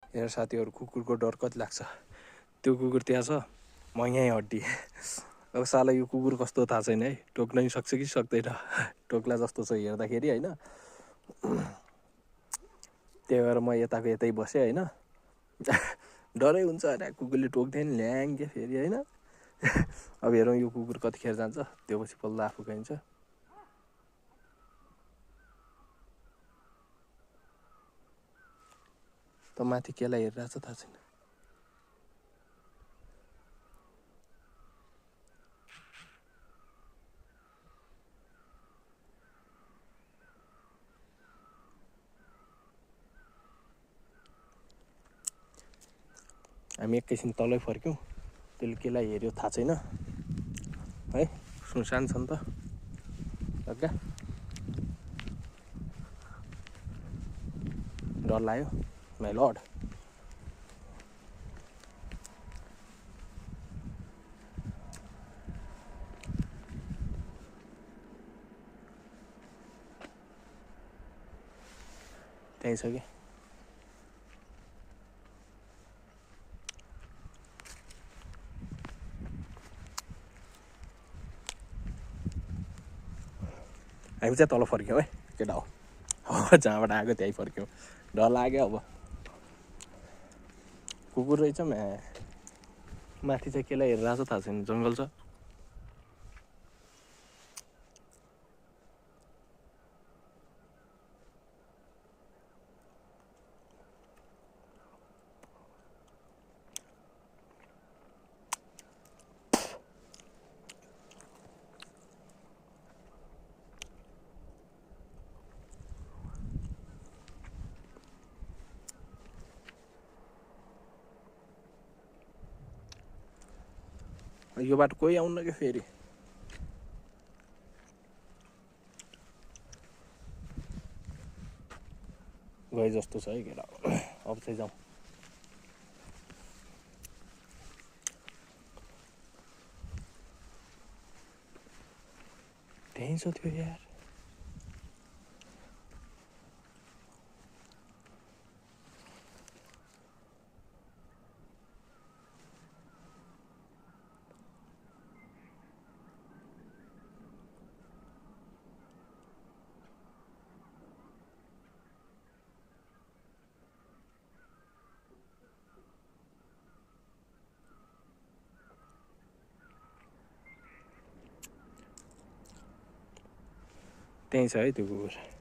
हेर साथीहरू कुकुरको डर कति लाग्छ। त्यो कुकुर त्यहाँ छ, म यहीँ हड्डी। अब साला यो कुकुर कस्तो थाहा छैन है, टोक्न नि सक्छ कि सक्दैन, टोक्ला जस्तो छ हेर्दाखेरि होइन। त्यही भएर म यताको यतै बसेँ होइन। डरै हुन्छ होइन, कुकुरले टोक्दैन ल्याङ्गे फेरि होइन। अब हेरौँ यो कुकुर कतिखेर जान्छ, त्यो पछि पल्ल आफू गइन्छ। त माथि केलाई हेरिरहेछ थाहा छैन। हामी एकैछिन तलै फर्क्यौँ, त्यसले केलाई हेऱ्यो थाहा छैन है, सुनसान छ नि त जग्गा। डर लाग्यो माइ लर्ड। त्यहीँ छ कि हामी चाहिँ तल फर्क्यौँ है केटा हो। जहाँबाट आएको त्यहीँ फर्क्यौँ, डर लाग्यो। अब कुकुर रहेछ माथि चाहिँ केलाई हेरिरहेको छ थाहा छैन, जङ्गल छ। यो बाटो कोही आउन्न कि फेरि। गए जस्तो छ है केटा। अब चाहिँ जाउँ। त्यहीँ छ त्यो यार। त्यहीँ छ है त्यो कुकुर।